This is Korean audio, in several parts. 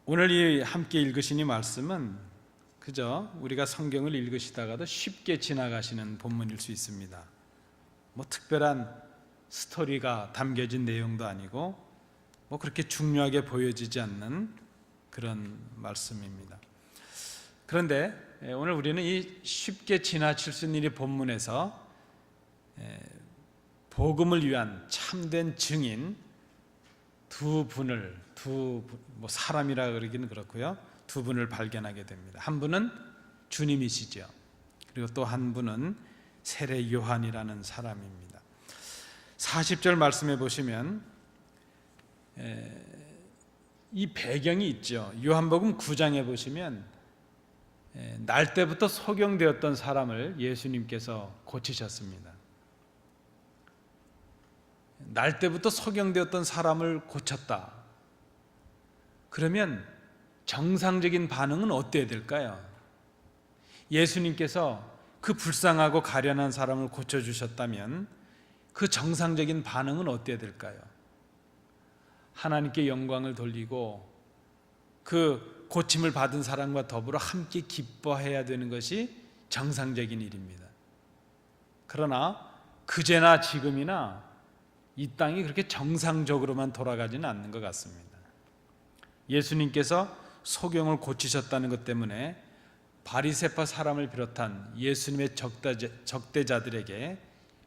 오늘 이 함께 읽으신 이 말씀은 그저 우리가 성경을 읽으시다가도 쉽게 지나가시는 본문일 수 있습니다. 뭐 특별한 스토리가 담겨진 내용도 아니고 뭐 그렇게 중요하게 보여지지 않는 그런 말씀입니다. 그런데 오늘 우리는 이 쉽게 지나칠 수 있는 이 본문에서 복음을 위한 참된 증인 두 분을 사람이라 그러기는 그렇고요. 두 분을 발견하게 됩니다. 한 분은 주님이시죠. 그리고 또 한 분은 세례 요한이라는 사람입니다. 40절 말씀해 보시면 이 배경이 있죠. 요한복음 9장에 보시면 날 때부터 소경되었던 사람을 예수님께서 고치셨습니다. 날 때부터 소경되었던 사람을 고쳤다. 그러면 정상적인 반응은 어때야 될까요? 예수님께서 그 불쌍하고 가련한 사람을 고쳐주셨다면 그 정상적인 반응은 어때야 될까요? 하나님께 영광을 돌리고 그 고침을 받은 사람과 더불어 함께 기뻐해야 되는 것이 정상적인 일입니다. 그러나 그제나 지금이나 이 땅이 그렇게 정상적으로만 돌아가지는 않는 것 같습니다. 예수님께서 소경을 고치셨다는 것 때문에 바리새파 사람을 비롯한 예수님의 적대자들에게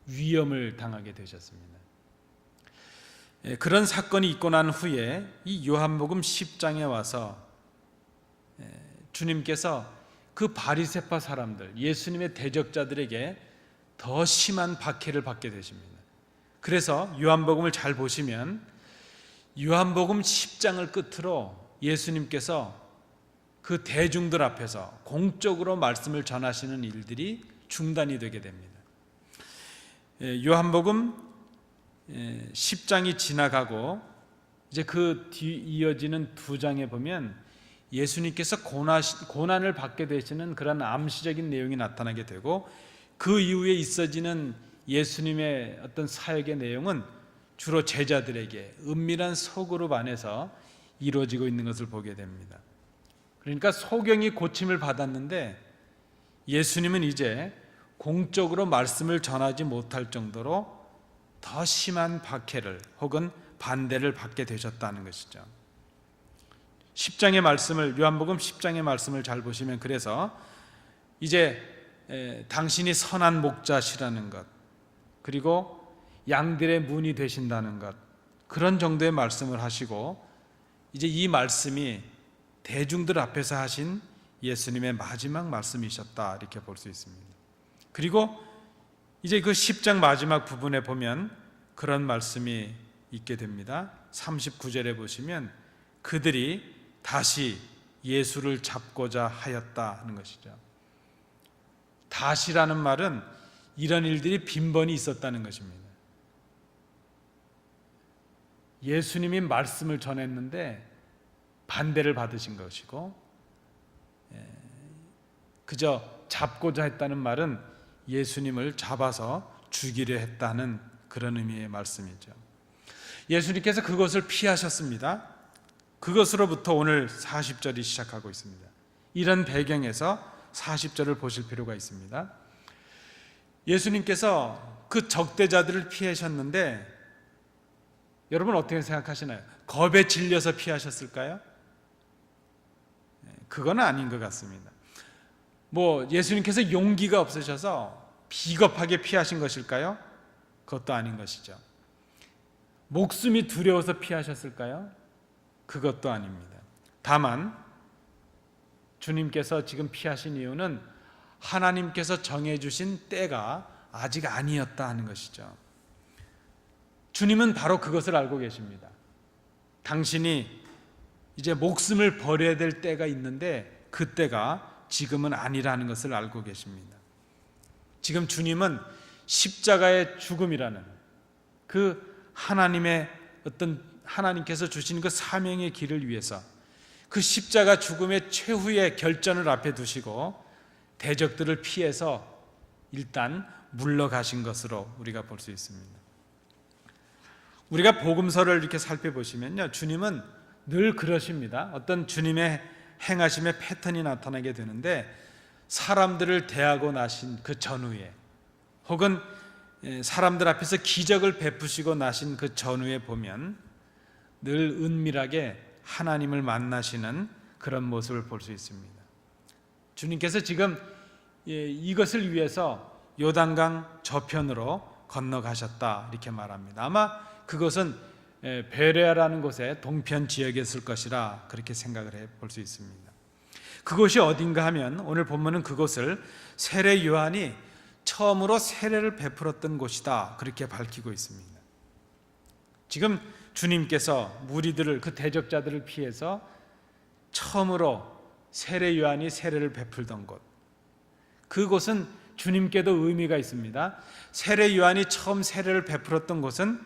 위험을 당하게 되셨습니다. 그런 사건이 있고 난 후에 이 요한복음 10장에 와서 주님께서 그 바리새파 사람들, 예수님의 대적자들에게 더 심한 박해를 받게 되십니다. 그래서 요한복음을 잘 보시면 요한복음 10장을 끝으로 예수님께서 그 대중들 앞에서 공적으로 말씀을 전하시는 일들이 중단이 되게 됩니다. 요한복음 10장이 지나가고 이제 그 뒤 이어지는 두 장에 보면 예수님께서 고난을 받게 되시는 그런 암시적인 내용이 나타나게 되고 그 이후에 있어지는 예수님의 어떤 사역의 내용은 주로 제자들에게 은밀한 소그룹 안에서 이루어지고 있는 것을 보게 됩니다. 그러니까 소경이 고침을 받았는데 예수님은 이제 공적으로 말씀을 전하지 못할 정도로 더 심한 박해를 혹은 반대를 받게 되셨다는 것이죠. 10장의 말씀을, 요한복음 10장의 말씀을 잘 보시면 그래서 이제 당신이 선한 목자시라는 것, 그리고 양들의 문이 되신다는 것, 그런 정도의 말씀을 하시고 이제 이 말씀이 대중들 앞에서 하신 예수님의 마지막 말씀이셨다 이렇게 볼 수 있습니다. 그리고 이제 그 10장 마지막 부분에 보면 그런 말씀이 있게 됩니다. 39절에 보시면 그들이 다시 예수를 잡고자 하였다 하는 것이죠. 다시라는 말은 이런 일들이 빈번히 있었다는 것입니다. 예수님이 말씀을 전했는데 반대를 받으신 것이고, 그저 잡고자 했다는 말은 예수님을 잡아서 죽이려 했다는 그런 의미의 말씀이죠. 예수님께서 그것을 피하셨습니다. 그것으로부터 오늘 40절이 시작하고 있습니다. 이런 배경에서 40절을 보실 필요가 있습니다. 예수님께서 그 적대자들을 피하셨는데 여러분 어떻게 생각하시나요? 겁에 질려서 피하셨을까요? 그건 아닌 것 같습니다. 예수님께서 용기가 없으셔서 비겁하게 피하신 것일까요? 그것도 아닌 것이죠. 목숨이 두려워서 피하셨을까요? 그것도 아닙니다. 다만 주님께서 지금 피하신 이유는 하나님께서 정해주신 때가 아직 아니었다 하는 것이죠. 주님은 바로 그것을 알고 계십니다. 당신이 이제 목숨을 버려야 될 때가 있는데 그 때가 지금은 아니라는 것을 알고 계십니다. 지금 주님은 십자가의 죽음이라는 그 하나님께서 주신 그 사명의 길을 위해서 그 십자가 죽음의 최후의 결전을 앞에 두시고 대적들을 피해서 일단 물러가신 것으로 우리가 볼 수 있습니다. 우리가 복음서를 이렇게 살펴보시면요, 주님은 늘 그러십니다. 어떤 주님의 행하심의 패턴이 나타나게 되는데, 사람들을 대하고 나신 그 전후에, 혹은 사람들 앞에서 기적을 베푸시고 나신 그 전후에 보면 늘 은밀하게 하나님을 만나시는 그런 모습을 볼 수 있습니다. 주님께서 지금 이것을 위해서 요단강 저편으로 건너가셨다 이렇게 말합니다. 아마 그것은 베레아라는 곳의 동편 지역에 있을 것이라 그렇게 생각을 해볼 수 있습니다. 그곳이 어딘가 하면 오늘 본문은 그곳을 세례 요한이 처음으로 세례를 베풀었던 곳이다 그렇게 밝히고 있습니다. 지금 주님께서 무리들을, 그 대적자들을 피해서 처음으로 세례 요한이 세례를 베풀던 곳, 그곳은 주님께도 의미가 있습니다. 세례 요한이 처음 세례를 베풀었던 곳은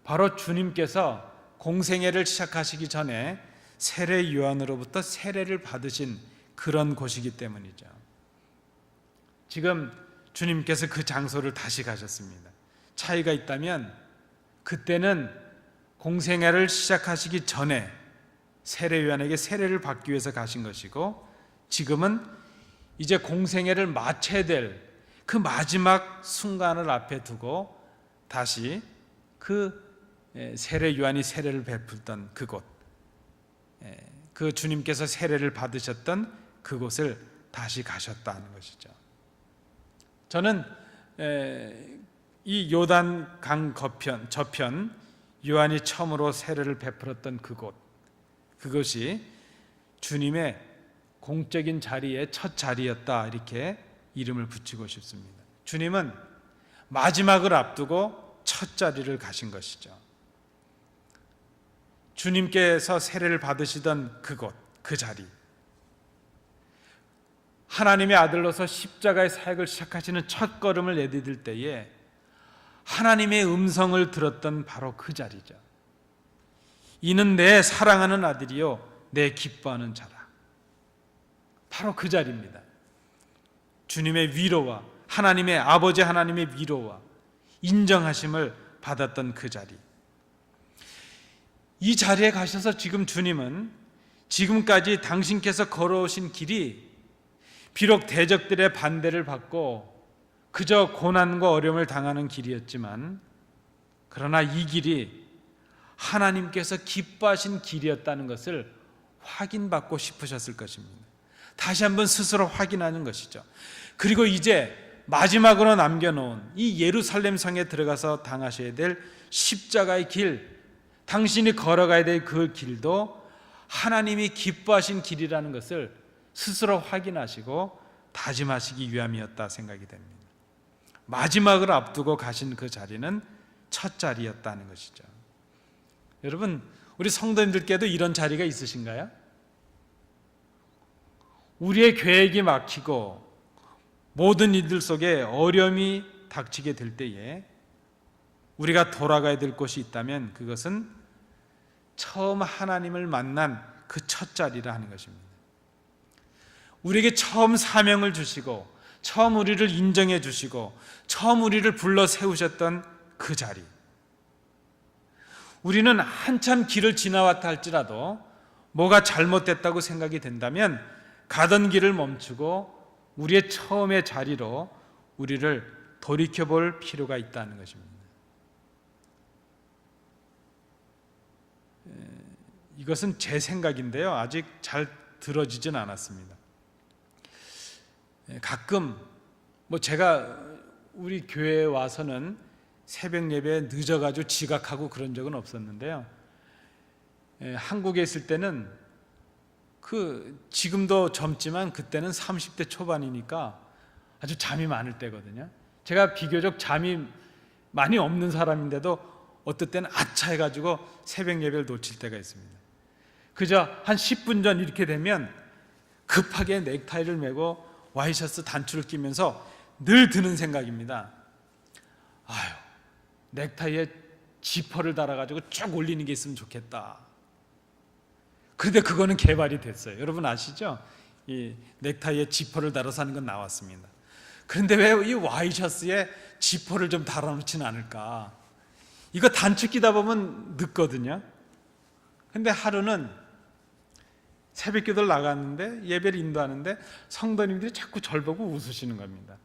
바로 주님께서 공생애를 시작하시기 전에 세례 요한으로부터 세례를 받으신 그런 곳이기 때문이죠. 지금 주님께서 그 장소를 다시 가셨습니다. 차이가 있다면 그때는 공생애를 시작하시기 전에 세례 요한에게 세례를 받기 위해서 가신 것이고, 지금은 이제 공생애를 마쳐야 될 그 마지막 순간을 앞에 두고 다시 그 세례 요한이 세례를 베풀던 그곳, 그 주님께서 세례를 받으셨던 그곳을 다시 가셨다는 것이죠. 저는 이 요단강 저편 요한이 처음으로 세례를 베풀었던 그곳이 주님의 공적인 자리의 첫 자리였다 이렇게 이름을 붙이고 싶습니다. 주님은 마지막을 앞두고 첫 자리를 가신 것이죠. 주님께서 세례를 받으시던 그곳, 그 자리, 하나님의 아들로서 십자가의 사역을 시작하시는 첫 걸음을 내디딜 때에 하나님의 음성을 들었던 바로 그 자리죠. 이는 내 사랑하는 아들이요 내 기뻐하는 자라. 바로 그 자리입니다. 주님의 위로와 하나님의 아버지 하나님의 위로와 인정하심을 받았던 그 자리, 이 자리에 가셔서 지금 주님은 지금까지 당신께서 걸어오신 길이 비록 대적들의 반대를 받고 그저 고난과 어려움을 당하는 길이었지만, 그러나 이 길이 하나님께서 기뻐하신 길이었다는 것을 확인받고 싶으셨을 것입니다. 다시 한번 스스로 확인하는 것이죠. 그리고 이제 마지막으로 남겨놓은 이 예루살렘 성에 들어가서 당하셔야 될 십자가의 길, 당신이 걸어가야 될 그 길도 하나님이 기뻐하신 길이라는 것을 스스로 확인하시고 다짐하시기 위함이었다 생각이 됩니다. 마지막을 앞두고 가신 그 자리는 첫 자리였다는 것이죠. 여러분, 우리 성도님들께도 이런 자리가 있으신가요? 우리의 계획이 막히고 모든 일들 속에 어려움이 닥치게 될 때에 우리가 돌아가야 될 곳이 있다면 그것은 처음 하나님을 만난 그 첫 자리라 하는 것입니다. 우리에게 처음 사명을 주시고 처음 우리를 인정해 주시고 처음 우리를 불러 세우셨던 그 자리, 우리는 한참 길을 지나왔다 할지라도 뭐가 잘못됐다고 생각이 된다면 가던 길을 멈추고 우리의 처음의 자리로 우리를 돌이켜볼 필요가 있다는 것입니다. 이것은 제 생각인데요, 아직 잘 들어지진 않았습니다. 가끔 제가 우리 교회에 와서는 새벽 예배에 늦어가지고 지각하고 그런 적은 없었는데요, 한국에 있을 때는 지금도 젊지만 그때는 30대 초반이니까 아주 잠이 많을 때거든요. 제가 비교적 잠이 많이 없는 사람인데도 어떨 때는 아차 해가지고 새벽 예배를 놓칠 때가 있습니다. 그저 한 10분 전 이렇게 되면 급하게 넥타이를 메고 와이셔츠 단추를 끼면서 늘 드는 생각입니다. 아유, 넥타이에 지퍼를 달아가지고 쭉 올리는 게 있으면 좋겠다. 그런데 그거는 개발이 됐어요. 여러분 아시죠? 이 넥타이에 지퍼를 달아서 하는 건 나왔습니다. 그런데 왜 이 와이셔츠에 지퍼를 좀 달아놓지는 않을까? 이거 단추 끼다 보면 늦거든요. 근데 하루는 새벽기도를 나갔는데 예배를 인도하는데 성도님들이 자꾸 저를 보고 웃으시는 겁니다.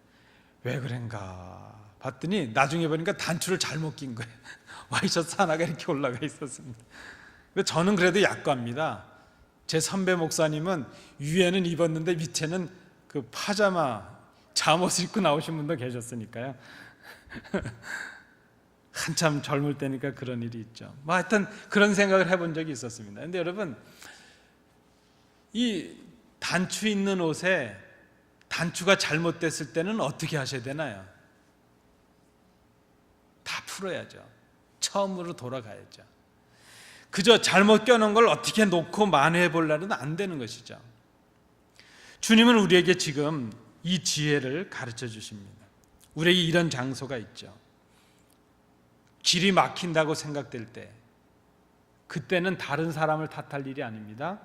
왜 그런가 봤더니 나중에 보니까 단추를 잘못 낀 거예요. 와이셔츠 하나가 이렇게 올라가 있었습니다. 저는 그래도 약과입니다. 제 선배 목사님은 위에는 입었는데 밑에는 그 파자마 잠옷을 입고 나오신 분도 계셨으니까요. 한참 젊을 때니까 그런 일이 있죠. 뭐 하여튼 그런 생각을 해본 적이 있었습니다. 근데 여러분, 이 단추 있는 옷에 단추가 잘못됐을 때는 어떻게 하셔야 되나요? 다 풀어야죠. 처음으로 돌아가야죠. 그저 잘못 껴놓은 걸 어떻게 놓고 만회해 보려는 안 되는 것이죠. 주님은 우리에게 지금 이 지혜를 가르쳐 주십니다. 우리에게 이런 장소가 있죠. 길이 막힌다고 생각될 때, 그때는 다른 사람을 탓할 일이 아닙니다.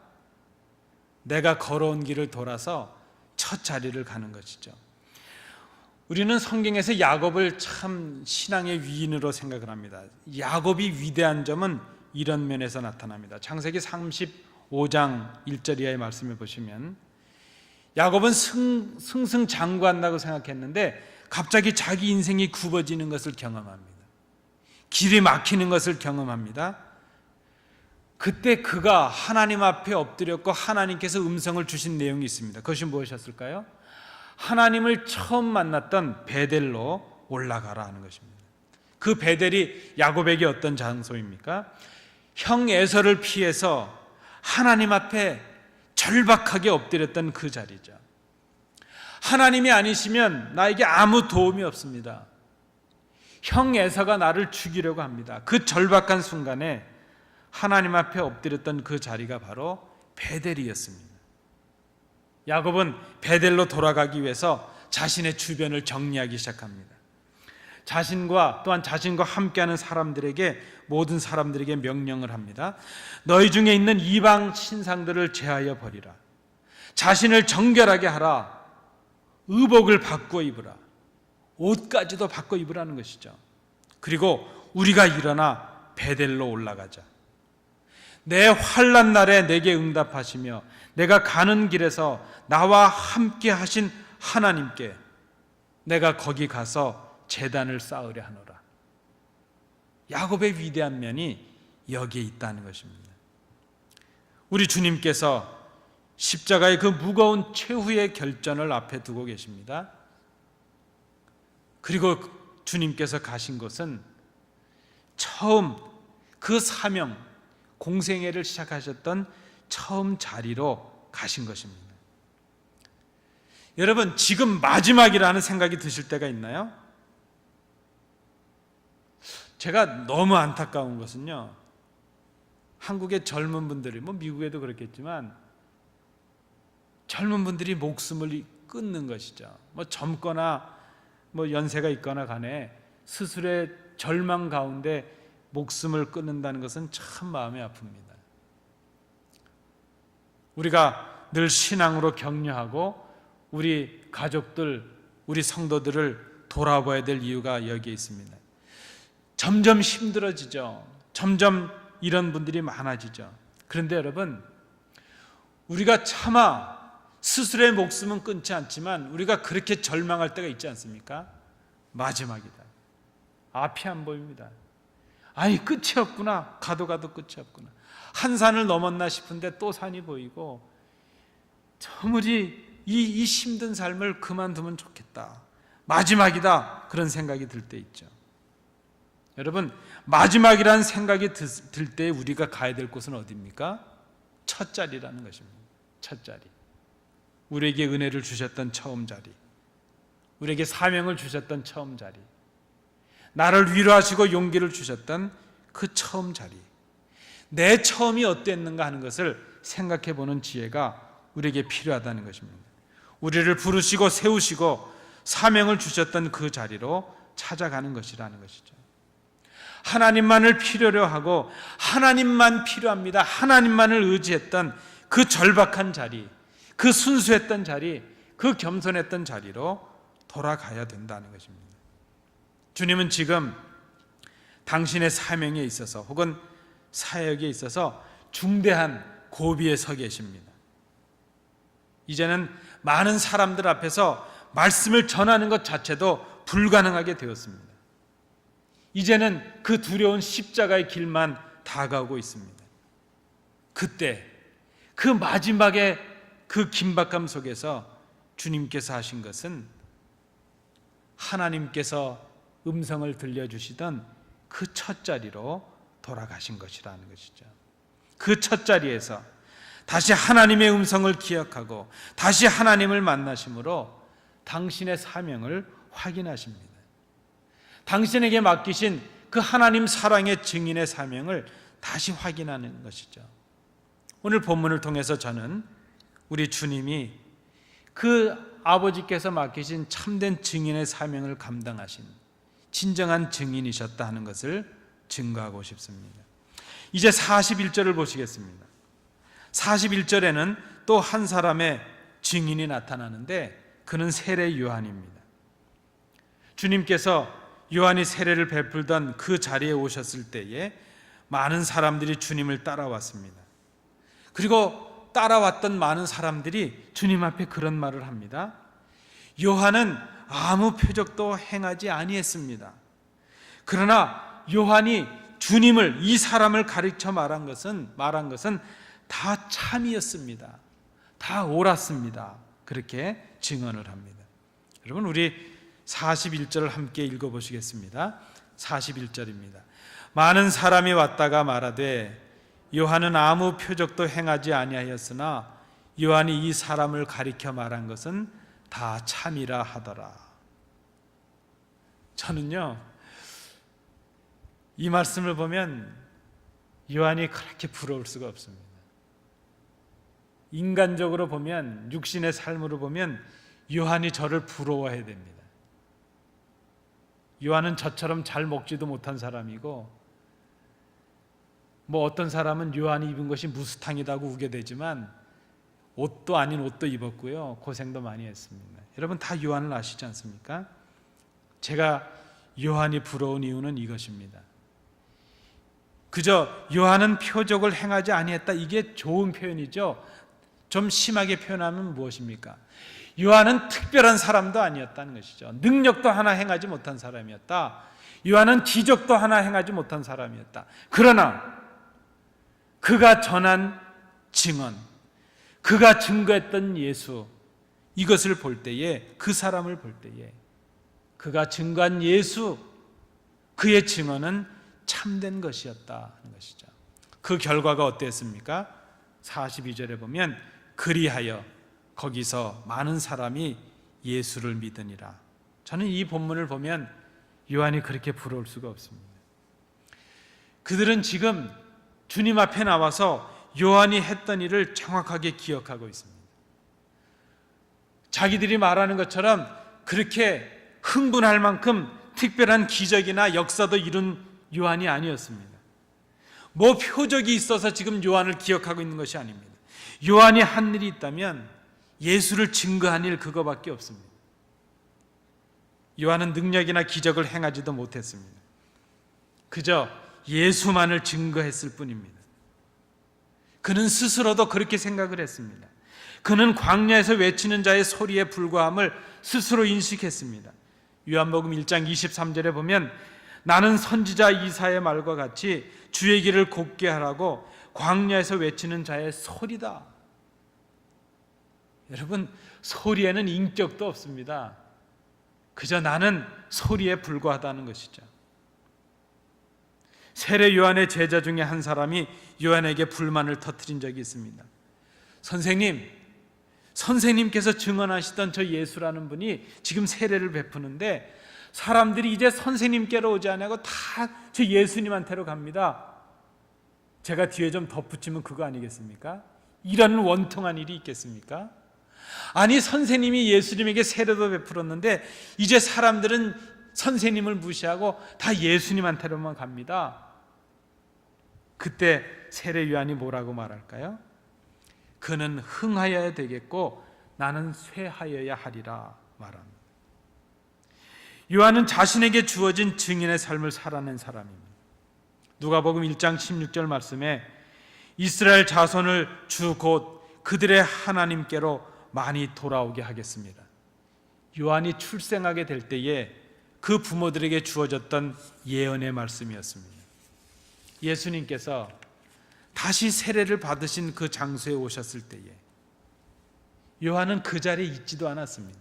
내가 걸어온 길을 돌아서 첫 자리를 가는 것이죠. 우리는 성경에서 야곱을 참 신앙의 위인으로 생각을 합니다. 야곱이 위대한 점은 이런 면에서 나타납니다. 창세기 35장 1절 이하의 말씀을 보시면 야곱은 승승장구한다고 생각했는데 갑자기 자기 인생이 굽어지는 것을 경험합니다. 길이 막히는 것을 경험합니다. 그때 그가 하나님 앞에 엎드렸고 하나님께서 음성을 주신 내용이 있습니다. 그것이 무엇이었을까요? 하나님을 처음 만났던 베델로 올라가라 하는 것입니다. 그 베델이 야곱에게 어떤 장소입니까? 형 에서를 피해서 하나님 앞에 절박하게 엎드렸던 그 자리죠. 하나님이 아니시면 나에게 아무 도움이 없습니다. 형 에서가 나를 죽이려고 합니다. 그 절박한 순간에 하나님 앞에 엎드렸던 그 자리가 바로 베델이었습니다. 야곱은 베델로 돌아가기 위해서 자신의 주변을 정리하기 시작합니다. 자신과 또한 자신과 함께하는 사람들에게, 모든 사람들에게 명령을 합니다. 너희 중에 있는 이방 신상들을 제하여 버리라. 자신을 정결하게 하라. 의복을 바꿔 입으라. 옷까지도 바꿔 입으라는 것이죠. 그리고 우리가 일어나 베델로 올라가자. 내 환난 날에 내게 응답하시며 내가 가는 길에서 나와 함께 하신 하나님께 내가 거기 가서 제단을 쌓으려 하노라. 야곱의 위대한 면이 여기에 있다는 것입니다. 우리 주님께서 십자가의 그 무거운 최후의 결전을 앞에 두고 계십니다. 그리고 주님께서 가신 곳은 처음 그 사명, 공생애를 시작하셨던 처음 자리로 가신 것입니다. 여러분, 지금 마지막이라는 생각이 드실 때가 있나요? 제가 너무 안타까운 것은요, 한국의 젊은 분들이, 미국에도 그렇겠지만 젊은 분들이 목숨을 끊는 것이죠. 젊거나 연세가 있거나 간에 스스로의 절망 가운데 목숨을 끊는다는 것은 참 마음이 아픕니다. 우리가 늘 신앙으로 격려하고 우리 가족들, 우리 성도들을 돌아봐야 될 이유가 여기에 있습니다. 점점 힘들어지죠. 점점 이런 분들이 많아지죠. 그런데 여러분, 우리가 차마 스스로의 목숨은 끊지 않지만 우리가 그렇게 절망할 때가 있지 않습니까? 마지막이다. 앞이 안 보입니다. 아니, 끝이 없구나. 가도 끝이 없구나. 한 산을 넘었나 싶은데 또 산이 보이고, 저물이 이 힘든 삶을 그만두면 좋겠다. 마지막이다. 그런 생각이 들 때 있죠. 여러분, 마지막이라는 생각이 들 때 우리가 가야 될 곳은 어디입니까? 첫 자리라는 것입니다. 첫 자리. 우리에게 은혜를 주셨던 처음 자리, 우리에게 사명을 주셨던 처음 자리, 나를 위로하시고 용기를 주셨던 그 처음 자리, 내 처음이 어땠는가 하는 것을 생각해 보는 지혜가 우리에게 필요하다는 것입니다. 우리를 부르시고 세우시고 사명을 주셨던 그 자리로 찾아가는 것이라는 것이죠. 하나님만을 필요로 하고 하나님만 필요합니다, 하나님만을 의지했던 그 절박한 자리, 그 순수했던 자리, 그 겸손했던 자리로 돌아가야 된다는 것입니다. 주님은 지금 당신의 사명에 있어서 혹은 사역에 있어서 중대한 고비에 서 계십니다. 이제는 많은 사람들 앞에서 말씀을 전하는 것 자체도 불가능하게 되었습니다. 이제는 그 두려운 십자가의 길만 다가오고 있습니다. 그때 그 마지막에 그 긴박감 속에서 주님께서 하신 것은 하나님께서 음성을 들려주시던 그 첫 자리로 돌아가신 것이라는 것이죠. 그 첫 자리에서 다시 하나님의 음성을 기억하고 다시 하나님을 만나심으로 당신의 사명을 확인하십니다. 당신에게 맡기신 그 하나님 사랑의 증인의 사명을 다시 확인하는 것이죠. 오늘 본문을 통해서 저는 우리 주님이 그 아버지께서 맡기신 참된 증인의 사명을 감당하신 진정한 증인이셨다 하는 것을 증거하고 싶습니다. 이제 41절을 보시겠습니다. 41절에는 또 한 사람의 증인이 나타나는데 그는 세례 요한입니다. 주님께서 요한이 세례를 베풀던 그 자리에 오셨을 때에 많은 사람들이 주님을 따라왔습니다. 그리고 따라왔던 많은 사람들이 주님 앞에 그런 말을 합니다. 요한은 아무 표적도 행하지 아니했습니다. 그러나 요한이 주님을, 이 사람을 가르쳐 말한 것은 다 참이었습니다. 다 옳았습니다. 그렇게 증언을 합니다. 여러분, 우리 41절을 함께 읽어보시겠습니다. 41절입니다. 많은 사람이 왔다가 말하되 요한은 아무 표적도 행하지 아니하였으나 요한이 이 사람을 가리켜 말한 것은 다 참이라 하더라. 저는요, 이 말씀을 보면 요한이 그렇게 부러울 수가 없습니다. 인간적으로 보면, 육신의 삶으로 보면 요한이 저를 부러워해야 됩니다. 요한은 저처럼 잘 먹지도 못한 사람이고, 어떤 사람은 요한이 입은 것이 무스탕이다고 우게 되지만 옷도 아닌 옷도 입었고요, 고생도 많이 했습니다. 여러분 다 요한을 아시지 않습니까? 제가 요한이 부러운 이유는 이것입니다. 그저 요한은 표적을 행하지 아니했다, 이게 좋은 표현이죠. 좀 심하게 표현하면 무엇입니까? 요한은 특별한 사람도 아니었다는 것이죠. 능력도 하나 행하지 못한 사람이었다. 요한은 기적도 하나 행하지 못한 사람이었다. 그러나 그가 전한 증언, 그가 증거했던 예수, 이것을 볼 때에, 그 사람을 볼 때에 그가 증거한 예수, 그의 증언은 참된 것이었다 하는 것이죠. 그 결과가 어땠습니까? 42절에 보면 그리하여 거기서 많은 사람이 예수를 믿으니라. 저는 이 본문을 보면 요한이 그렇게 부러울 수가 없습니다. 그들은 지금 주님 앞에 나와서 요한이 했던 일을 정확하게 기억하고 있습니다. 자기들이 말하는 것처럼 그렇게 흥분할 만큼 특별한 기적이나 역사도 이룬 요한이 아니었습니다. 표적이 있어서 지금 요한을 기억하고 있는 것이 아닙니다. 요한이 한 일이 있다면 예수를 증거한 일, 그거밖에 없습니다. 요한은 능력이나 기적을 행하지도 못했습니다. 그저 예수만을 증거했을 뿐입니다. 그는 스스로도 그렇게 생각을 했습니다. 그는 광야에서 외치는 자의 소리에 불과함을 스스로 인식했습니다. 요한복음 1장 23절에 보면 나는 선지자 이사야의 말과 같이 주의 길을 곱게 하라고 광야에서 외치는 자의 소리다. 여러분, 소리에는 인격도 없습니다. 그저 나는 소리에 불과하다는 것이죠. 세례 요한의 제자 중에 한 사람이 요한에게 불만을 터뜨린 적이 있습니다. 선생님께서 증언하시던 저 예수라는 분이 지금 세례를 베푸는데 사람들이 이제 선생님께로 오지 않고 다 저 예수님한테로 갑니다. 제가 뒤에 좀 덧붙이면 그거 아니겠습니까? 이런 원통한 일이 있겠습니까? 아니, 선생님이 예수님에게 세례도 베풀었는데 이제 사람들은 선생님을 무시하고 다 예수님한테로만 갑니다. 그때 세례 요한이 뭐라고 말할까요? 그는 흥하여야 되겠고 나는 쇠하여야 하리라 말합니다. 요한은 자신에게 주어진 증인의 삶을 살아낸 사람입니다. 누가복음 1장 16절 말씀에 이스라엘 자손을 주 곧 그들의 하나님께로 많이 돌아오게 하겠습니다. 요한이 출생하게 될 때에 그 부모들에게 주어졌던 예언의 말씀이었습니다. 예수님께서 다시 세례를 받으신 그 장소에 오셨을 때에 요한은 그 자리에 있지도 않았습니다.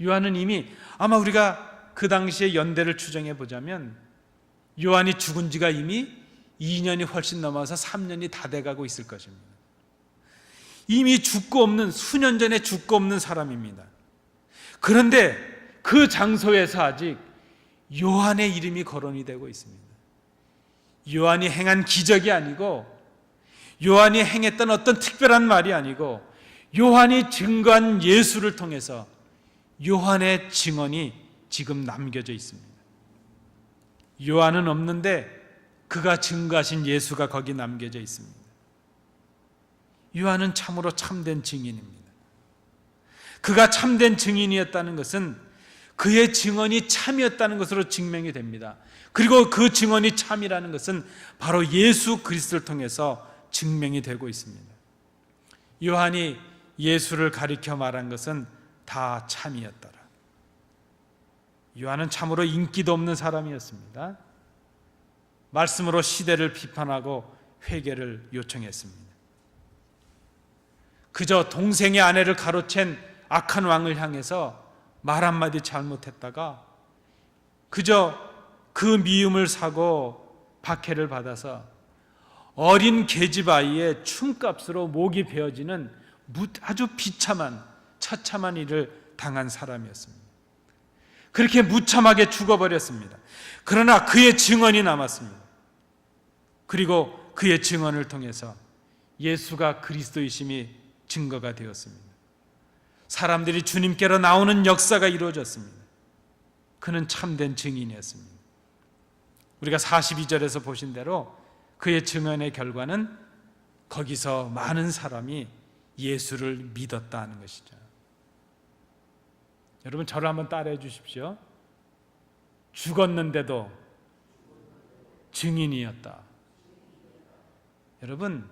요한은 이미 아마 우리가 그 당시에 연대를 추정해 보자면 요한이 죽은 지가 이미 2년이 훨씬 넘어서 3년이 다 돼가고 있을 것입니다. 이미 죽고 없는, 수년 전에 죽고 없는 사람입니다. 그런데 그 장소에서 아직 요한의 이름이 거론이 되고 있습니다. 요한이 행한 기적이 아니고, 요한이 행했던 어떤 특별한 말이 아니고, 요한이 증거한 예수를 통해서 요한의 증언이 지금 남겨져 있습니다. 요한은 없는데 그가 증거하신 예수가 거기 남겨져 있습니다. 요한은 참으로 참된 증인입니다. 그가 참된 증인이었다는 것은 그의 증언이 참이었다는 것으로 증명이 됩니다. 그리고 그 증언이 참이라는 것은 바로 예수 그리스도를 통해서 증명이 되고 있습니다. 요한이 예수를 가리켜 말한 것은 다 참이었더라. 요한은 참으로 인기도 없는 사람이었습니다. 말씀으로 시대를 비판하고 회개를 요청했습니다. 그저 동생의 아내를 가로챈 악한 왕을 향해서 말 한마디 잘못했다가 그저 그 미움을 사고 박해를 받아서 어린 계집아이의 춤값으로 목이 베어지는 아주 비참한 처참한 일을 당한 사람이었습니다. 그렇게 무참하게 죽어버렸습니다. 그러나 그의 증언이 남았습니다. 그리고 그의 증언을 통해서 예수가 그리스도이심이 증거가 되었습니다. 사람들이 주님께로 나오는 역사가 이루어졌습니다. 그는 참된 증인이었습니다. 우리가 42절에서 보신 대로 그의 증언의 결과는 거기서 많은 사람이 예수를 믿었다 하는 것이죠. 여러분 저를 한번 따라해 주십시오. 죽었는데도 증인이었다. 여러분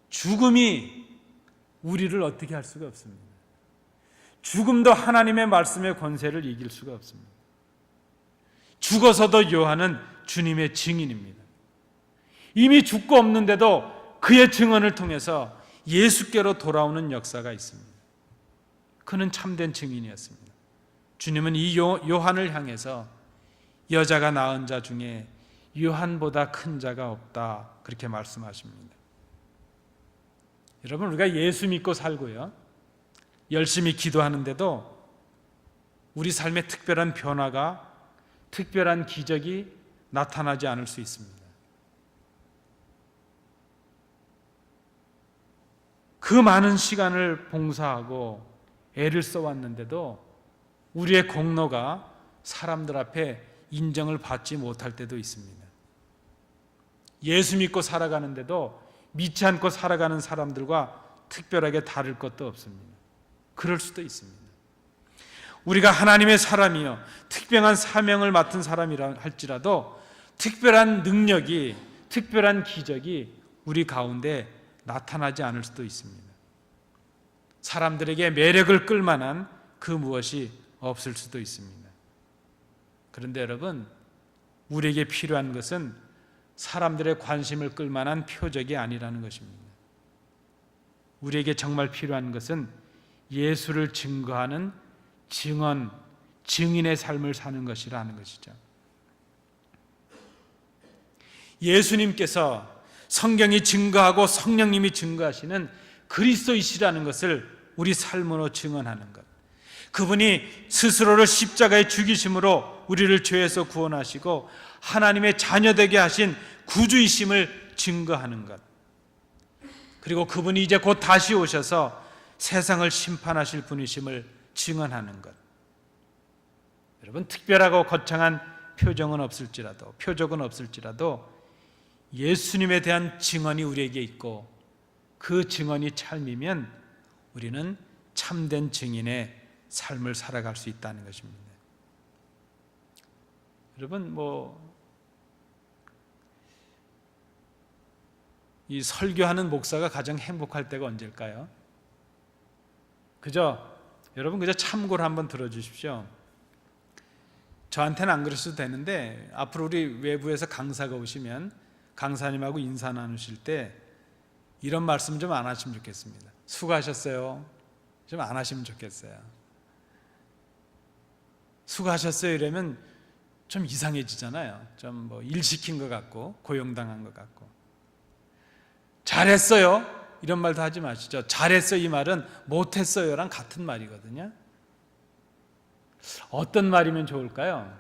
죽음이 우리를 어떻게 할 수가 없습니다. 죽음도 하나님의 말씀의 권세를 이길 수가 없습니다. 죽어서도 요한은 주님의 증인입니다. 이미 죽고 없는데도 그의 증언을 통해서 예수께로 돌아오는 역사가 있습니다. 그는 참된 증인이었습니다. 주님은 이 요한을 향해서 여자가 낳은 자 중에 요한보다 큰 자가 없다 그렇게 말씀하십니다. 여러분 우리가 예수 믿고 살고요 열심히 기도하는데도 우리 삶에 특별한 변화가 특별한 기적이 나타나지 않을 수 있습니다. 그 많은 시간을 봉사하고 애를 써왔는데도 우리의 공로가 사람들 앞에 인정을 받지 못할 때도 있습니다. 예수 믿고 살아가는데도 믿지 않고 살아가는 사람들과 특별하게 다를 것도 없습니다. 그럴 수도 있습니다. 우리가 하나님의 사람이요 특별한 사명을 맡은 사람이라 할지라도 특별한 능력이 특별한 기적이 우리 가운데 나타나지 않을 수도 있습니다. 사람들에게 매력을 끌만한 그 무엇이 없을 수도 있습니다. 그런데 여러분 우리에게 필요한 것은 사람들의 관심을 끌만한 표적이 아니라는 것입니다. 우리에게 정말 필요한 것은 예수를 증거하는 증언, 증인의 삶을 사는 것이라는 것이죠. 예수님께서 성경이 증거하고 성령님이 증거하시는 그리스도이시라는 것을 우리 삶으로 증언하는 것, 그분이 스스로를 십자가에 죽이심으로 우리를 죄에서 구원하시고 하나님의 자녀되게 하신 구주이심을 증거하는 것, 그리고 그분이 이제 곧 다시 오셔서 세상을 심판하실 분이심을 증언하는 것. 여러분 특별하고 거창한 표적은 없을지라도 예수님에 대한 증언이 우리에게 있고 그 증언이 참이면 우리는 참된 증인의 삶을 살아갈 수 있다는 것입니다. 여러분 이 설교하는 목사가 가장 행복할 때가 언제일까요? 여러분 그저 참고로 한번 들어주십시오. 저한테는 안 그러셔도 되는데 앞으로 우리 외부에서 강사가 오시면 강사님하고 인사 나누실 때 이런 말씀 좀 안 하시면 좋겠습니다. 수고하셨어요. 좀 안 하시면 좋겠어요. 수고하셨어요 이러면 좀 이상해지잖아요. 좀 뭐 일 시킨 것 같고 고용당한 것 같고. 잘했어요 이런 말도 하지 마시죠. 잘했어 이 말은 못했어요랑 같은 말이거든요. 어떤 말이면 좋을까요?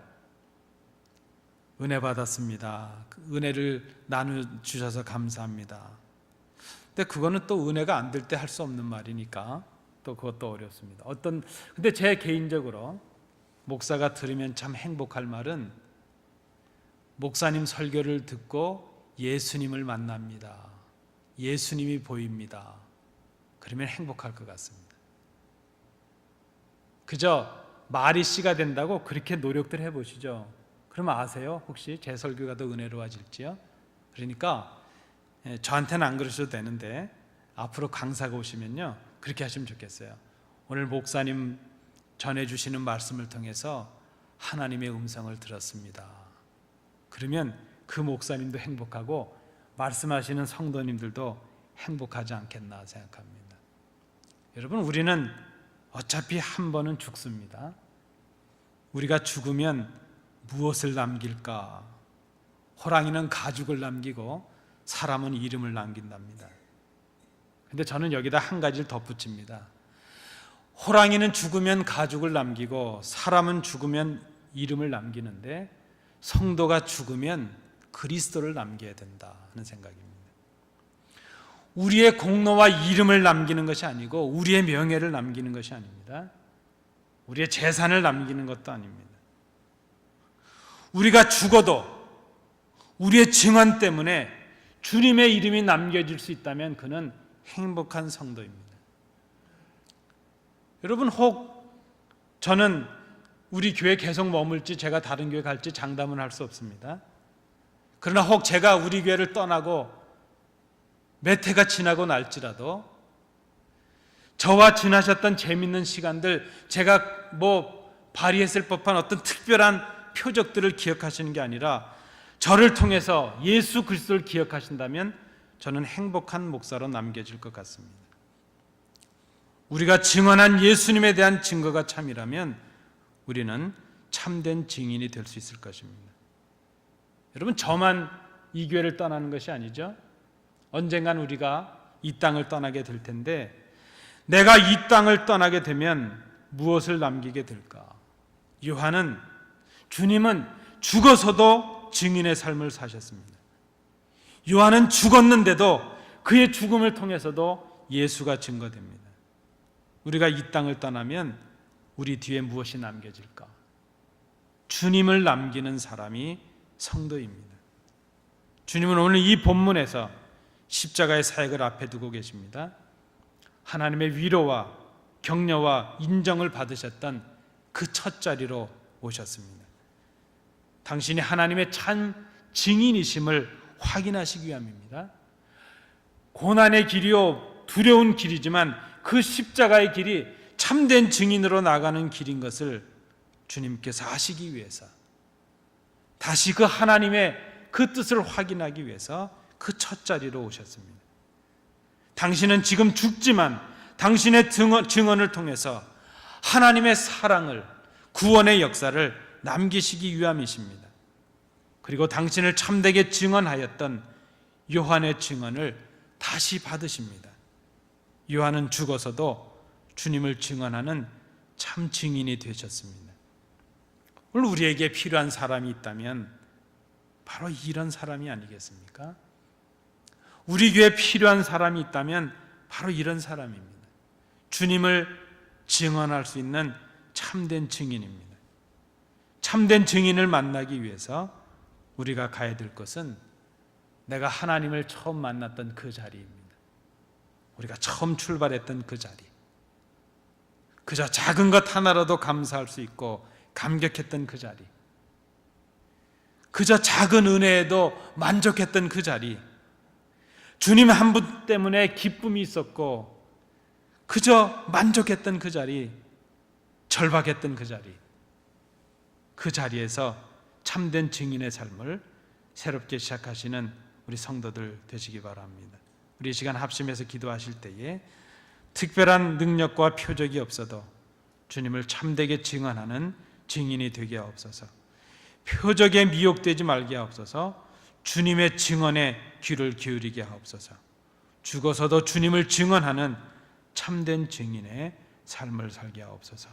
은혜 받았습니다. 근혜를 나눠주셔서 감사합니다. 근데 그거는 또 은혜가 안 될 때 할 수 없는 말이니까 또 그것도 어렵습니다. 근데 제 개인적으로 목사가 들으면 참 행복할 말은 목사님 설교를 듣고 예수님을 만납니다. 예수님이 보입니다. 그러면 행복할 것 같습니다. 그저 말이 씨가 된다고 그렇게 노력들 해보시죠. 그러면 아세요? 혹시 제 설교가 더 은혜로워질지요? 그러니까 저한테는 안 그러셔도 되는데 앞으로 강사가 오시면요 그렇게 하시면 좋겠어요. 오늘 목사님 전해주시는 말씀을 통해서 하나님의 음성을 들었습니다. 그러면 그 목사님도 행복하고 말씀하시는 성도님들도 행복하지 않겠나 생각합니다. 여러분 우리는 어차피 한 번은 죽습니다. 우리가 죽으면 무엇을 남길까? 호랑이는 가죽을 남기고 사람은 이름을 남긴답니다. 근데 저는 여기다 한 가지를 덧붙입니다. 호랑이는 죽으면 가죽을 남기고 사람은 죽으면 이름을 남기는데 성도가 죽으면 그리스도를 남겨야 된다 하는 생각입니다. 우리의 공로와 이름을 남기는 것이 아니고 우리의 명예를 남기는 것이 아닙니다. 우리의 재산을 남기는 것도 아닙니다. 우리가 죽어도 우리의 증언 때문에 주님의 이름이 남겨질 수 있다면 그는 행복한 성도입니다. 여러분 혹 저는 우리 교회 계속 머물지 제가 다른 교회 갈지 장담은 할 수 없습니다. 그러나 혹 제가 우리 교회를 떠나고 몇 해가 지나고 날지라도 저와 지나셨던 재밌는 시간들, 제가 발휘했을 법한 어떤 특별한 표적들을 기억하시는 게 아니라 저를 통해서 예수 그리스도를 기억하신다면 저는 행복한 목사로 남겨질 것 같습니다. 우리가 증언한 예수님에 대한 증거가 참이라면 우리는 참된 증인이 될 수 있을 것입니다. 여러분 저만 이 교회를 떠나는 것이 아니죠. 언젠간 우리가 이 땅을 떠나게 될 텐데 내가 이 땅을 떠나게 되면 무엇을 남기게 될까? 주님은 죽어서도 증인의 삶을 사셨습니다. 요한은 죽었는데도 그의 죽음을 통해서도 예수가 증거됩니다. 우리가 이 땅을 떠나면 우리 뒤에 무엇이 남겨질까? 주님을 남기는 사람이 성도입니다. 주님은 오늘 이 본문에서 십자가의 사역을 앞에 두고 계십니다. 하나님의 위로와 격려와 인정을 받으셨던 그 첫 자리로 오셨습니다. 당신이 하나님의 참 증인이심을 확인하시기 위함입니다. 고난의 길이요 두려운 길이지만 그 십자가의 길이 참된 증인으로 나가는 길인 것을 주님께서 아시기 위해서 다시 그 하나님의 그 뜻을 확인하기 위해서 그 첫 자리로 오셨습니다. 당신은 지금 죽지만 당신의 증언을 통해서 하나님의 사랑을, 구원의 역사를 남기시기 위함이십니다. 그리고 당신을 참되게 증언하였던 요한의 증언을 다시 받으십니다. 요한은 죽어서도 주님을 증언하는 참 증인이 되셨습니다. 오늘 우리에게 필요한 사람이 있다면 바로 이런 사람이 아니겠습니까? 우리 교회에 필요한 사람이 있다면 바로 이런 사람입니다. 주님을 증언할 수 있는 참된 증인입니다. 참된 증인을 만나기 위해서 우리가 가야 될 것은 내가 하나님을 처음 만났던 그 자리입니다. 우리가 처음 출발했던 그 자리, 그저 작은 것 하나라도 감사할 수 있고 감격했던 그 자리, 그저 작은 은혜에도 만족했던 그 자리, 주님 한 분 때문에 기쁨이 있었고 그저 만족했던 그 자리, 절박했던 그 자리에서 참된 증인의 삶을 새롭게 시작하시는 우리 성도들 되시기 바랍니다. 우리 이 시간 합심해서 기도하실 때에 특별한 능력과 표적이 없어도 주님을 참되게 증언하는 증인이 되게 하옵소서. 표적에 미혹되지 말게 하옵소서. 주님의 증언에 귀를 기울이게 하옵소서. 죽어서도 주님을 증언하는 참된 증인의 삶을 살게 하옵소서.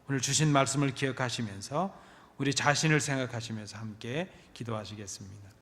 오늘 주신 말씀을 기억하시면서 우리 자신을 생각하시면서 함께 기도하시겠습니다.